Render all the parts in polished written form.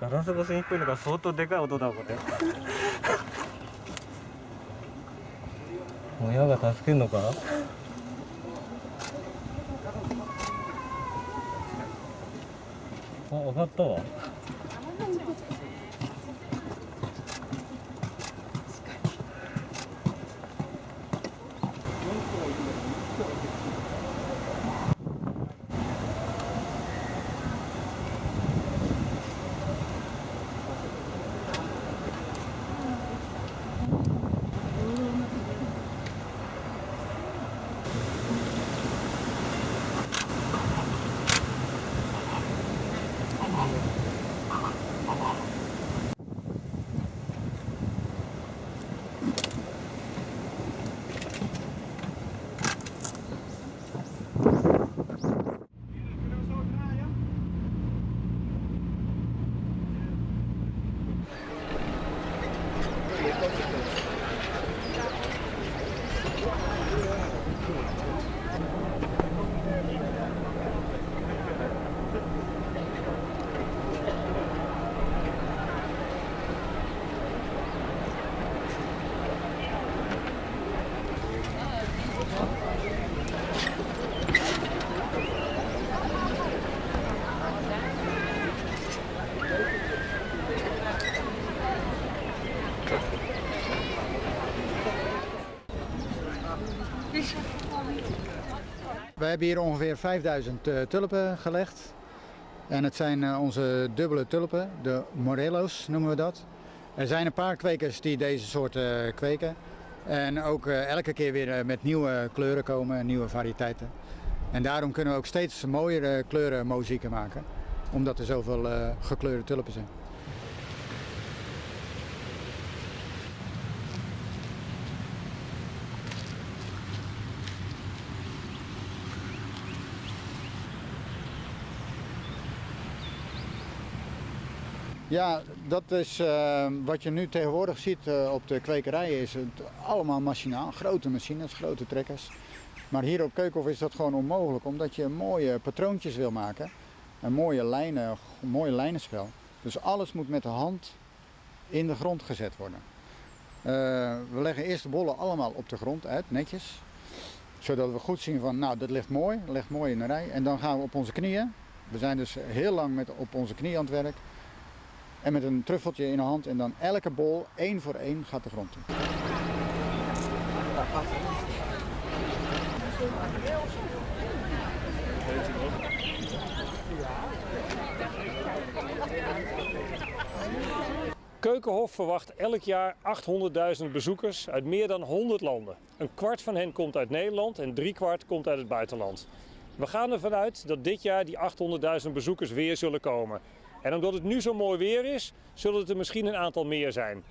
ガラス越しに聞こえるのが相当でかい音だこれ。親が助けるのか？あ、上がったわ。We hebben hier ongeveer 5000 tulpen gelegd. En het zijn onze dubbele tulpen, de Morelo's noemen we dat. Er zijn een paar kwekers die deze soort kweken. En ook elke keer weer met nieuwe kleuren komen, nieuwe variëteiten. En daarom kunnen we ook steeds mooiere kleurenmozaïeken maken. Omdat er zoveel gekleurde tulpen zijn. Ja, dat is wat je nu tegenwoordig ziet op de kwekerijen. Is het allemaal machinaal, grote machines, grote trekkers. Maar hier op Keukenhof is dat gewoon onmogelijk, omdat je mooie patroontjes wil maken. En mooie lijnen, mooi lijnenspel. Dus alles moet met de hand in de grond gezet worden. We leggen eerst de bollen allemaal op de grond uit, netjes. Zodat we goed zien van, nou dat ligt mooi in een rij. En dan gaan we op onze knieën. We zijn dus heel lang op onze knieën aan het werk. En met een truffeltje in de hand en dan elke bol, één voor één, gaat de grond in. Keukenhof verwacht elk jaar 800.000 bezoekers uit meer dan 100 landen. Een kwart van hen komt uit Nederland en 3/4 komt uit het buitenland. We gaan ervan uit dat dit jaar die 800.000 bezoekers weer zullen komen. En omdat het nu zo mooi weer is, zullen het er misschien een aantal meer zijn.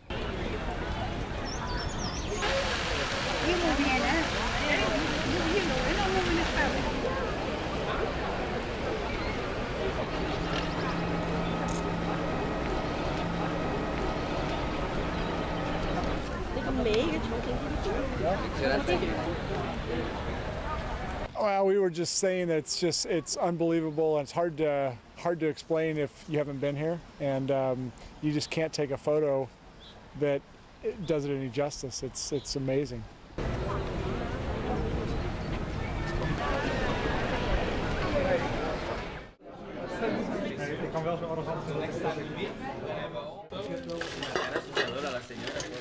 Well, we were just saying that it's unbelievable, and it's hard to explain if you haven't been here, and you just can't take a photo that does it any justice. It's amazing.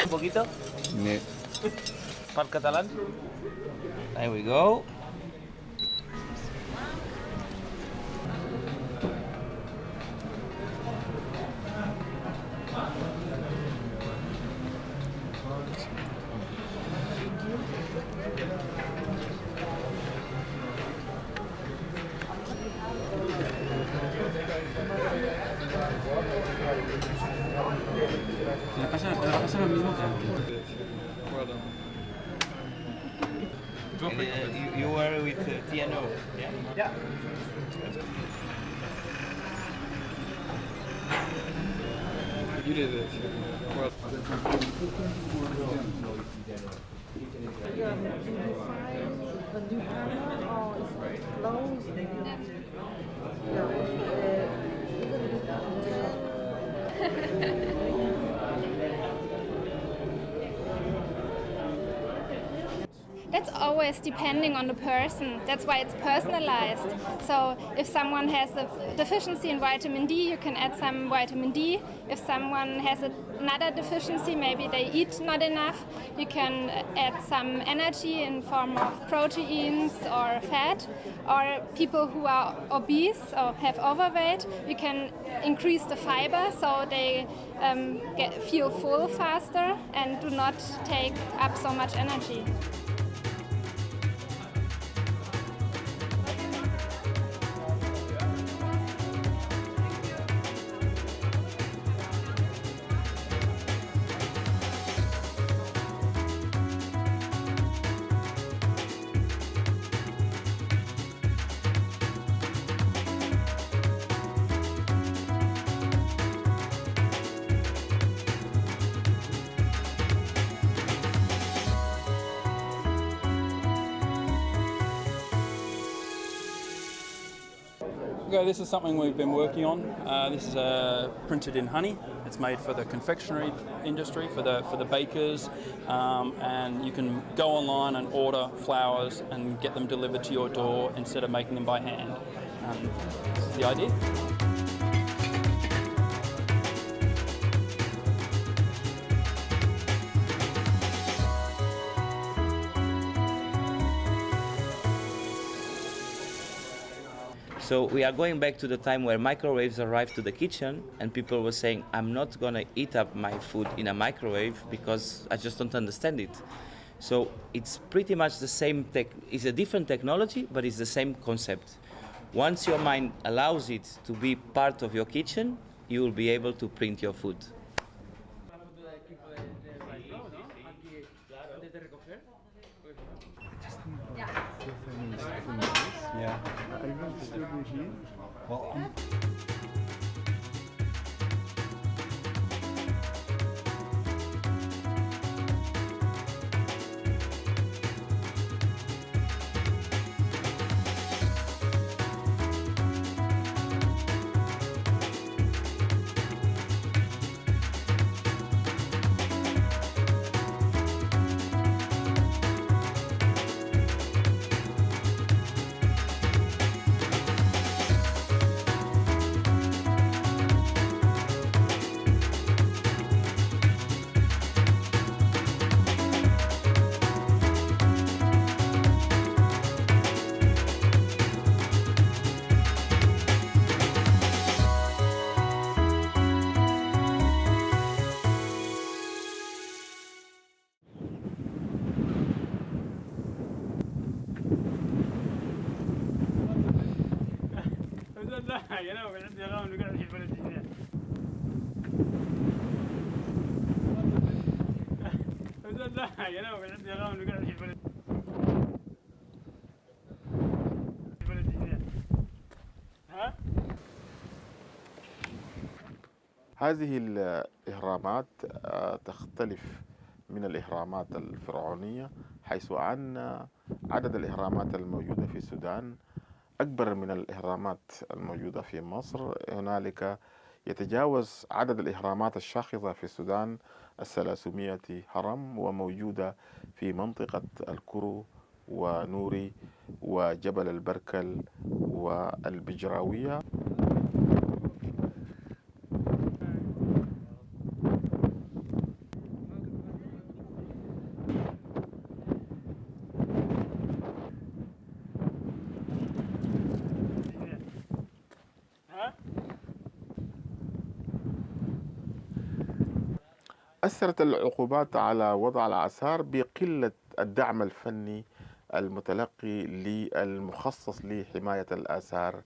Un poquito. Nee. Part catalán. There we go. You were with TNO, yeah? Yeah. You did it. Well, That's always depending on the person. That's why it's personalized. So if someone has a deficiency in vitamin D, you can add some vitamin D. If someone has another deficiency, maybe they eat not enough, you can add some energy in form of proteins or fat. Or people who are obese or have overweight, you can increase the fiber so they feel full faster and do not take up so much energy. okay, this is something we've been working on. This is printed in honey. It's made for the confectionery industry, for the bakers, and you can go online and order flowers and get them delivered to your door instead of making them by hand. This is the idea. So we are going back to the time where microwaves arrived to the kitchen and people were saying, I'm not gonna eat up my food in a microwave because I just don't understand it. So it's pretty much the same it's a different technology, but it's the same concept. Once your mind allows it to be part of your kitchen, you will be able to print your food. Ja. Wel, هذه الإهرامات تختلف من الإهرامات الفرعونية، حيث أن عدد الإهرامات الموجودة في السودان أكبر من الإهرامات الموجودة في مصر. هنالك يتجاوز عدد الإهرامات الشاخصة في السودان 300 هرم، وموجودة في منطقة الكرو ونوري وجبل البركل والبجراوية. أثرت العقوبات على وضع الآثار بقلة الدعم الفني المتلقي للمخصص لحماية الآثار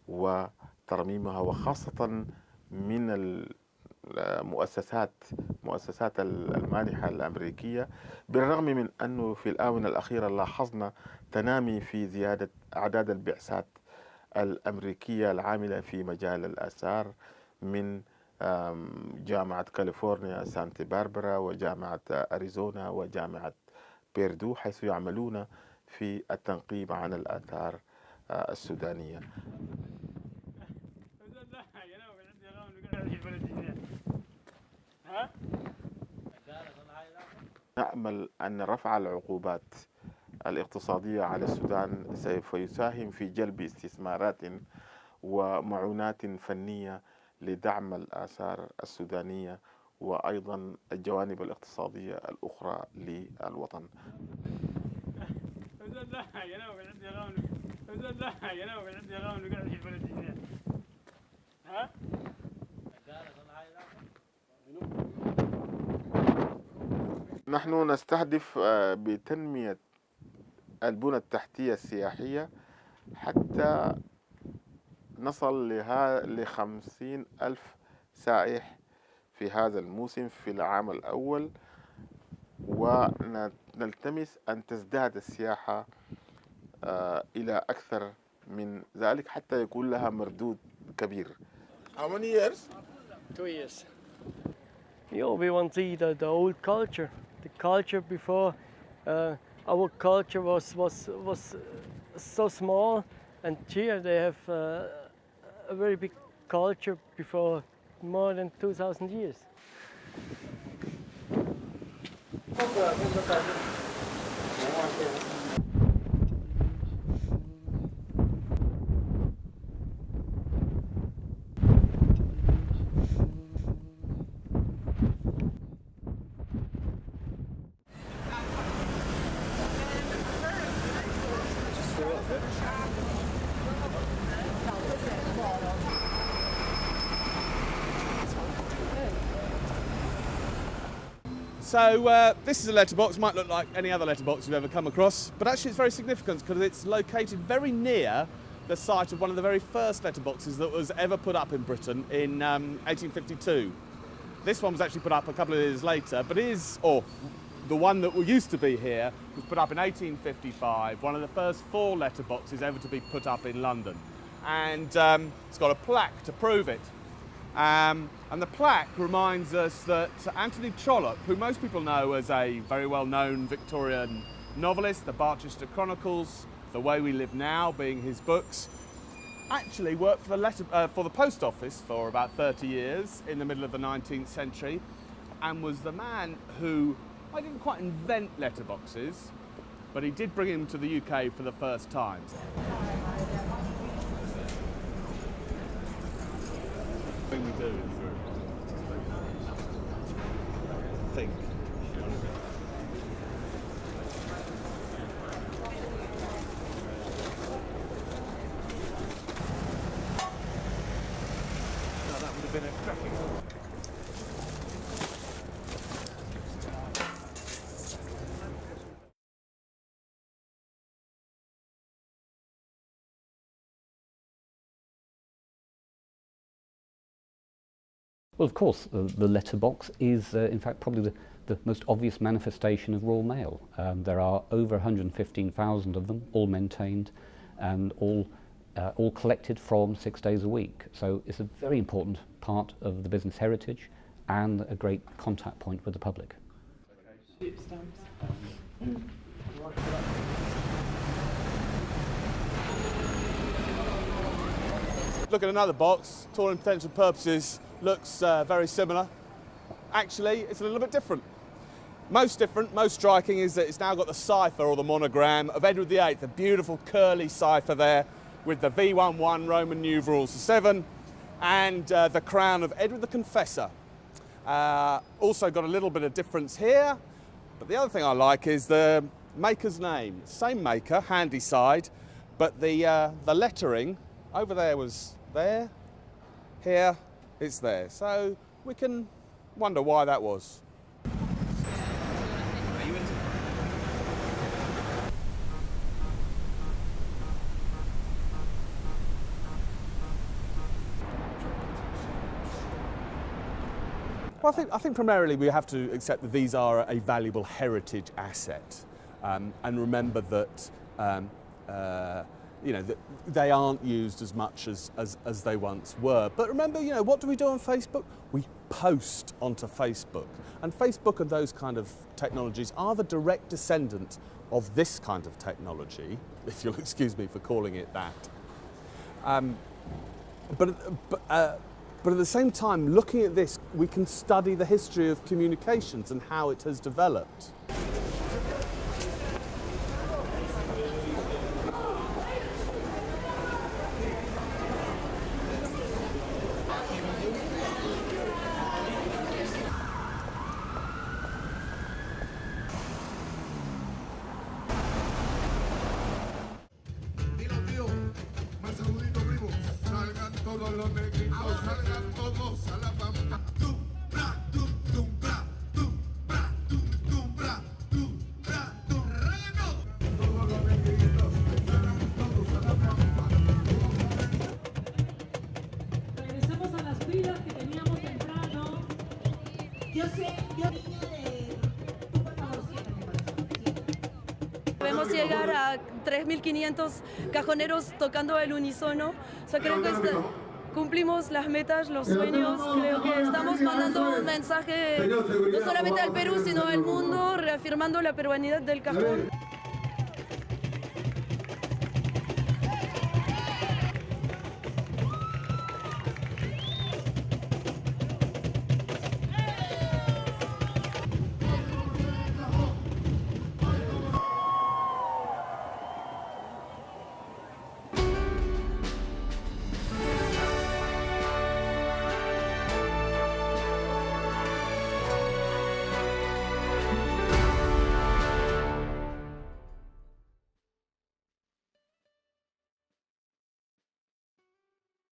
وترميمها، وخاصة من مؤسسات المانحة الأمريكية، بالرغم من أنه في الآونة الأخيرة لاحظنا تنامي في زيادة أعداد البعثات الأمريكية العاملة في مجال الآثار من جامعة كاليفورنيا سانتا باربرا وجامعة أريزونا وجامعة بيردو، حيث يعملون في التنقيب عن الآثار السودانية. نأمل أن رفع العقوبات الاقتصادية على السودان سوف يساهم في جلب استثمارات ومعونات فنية لدعم الآثار السودانية وأيضا الجوانب الاقتصادية الأخرى للوطن. نحن نستهدف بتنمية البنى التحتية السياحية حتى نصل ل50,000 سائح في هذا الموسم في العام الأول، ونلتمس أن تزداد السياحة إلى أكثر من ذلك حتى يكون لها مردود كبير. How many years? 2 years. We want to see the old culture. The culture before our culture was so small, and here they have a very big culture before more than 2,000 years. So this is a letterbox, might look like any other letterbox you've ever come across, but actually it's very significant because it's located very near the site of one of the very first letterboxes that was ever put up in Britain in 1852. This one was actually put up a couple of years later, but the one that used to be here was put up in 1855, one of the first 4 letterboxes ever to be put up in London. And it's got a plaque to prove it. And the plaque reminds us that Anthony Trollope, who most people know as a very well-known Victorian novelist, the Barchester Chronicles, The Way We Live Now being his books, actually worked for the post office for about 30 years in the middle of the 19th century, and was the man who, I didn't quite invent letterboxes, but he did bring him to the UK for the first time. Thing we do is think. That would have been a cracking one. Well, of course, the letterbox is, in fact, probably the most obvious manifestation of Royal Mail. There are over 115,000 of them, all maintained, and all collected from 6 days a week. So it's a very important part of the business heritage and a great contact point with the public. Look at another box, to all intents and purposes, looks very similar. Actually, it's a little bit different. Most striking is that it's now got the cipher or the monogram of Edward VIII, the beautiful curly cipher there with the V11 Roman numerals 7 and the crown of Edward the Confessor. Also got a little bit of difference here, but the other thing I like is the maker's name. Same maker, Handyside, but the lettering over there was there, here, it's there. So we can wonder why that was. Well, I think primarily we have to accept that these are a valuable heritage asset, and remember that that they aren't used as much as they once were. But remember, what do we do on Facebook? We post onto Facebook, and Facebook and those kind of technologies are the direct descendant of this kind of technology, if you'll excuse me for calling it that. But at the same time, looking at this, we can study the history of communications and how it has developed. Debemos llegar a 3.500 cajoneros tocando el unísono. O sea, creo que cumplimos las metas, los sueños. Creo que estamos mandando un mensaje no solamente al Perú, sino al mundo, reafirmando la peruanidad del cajón.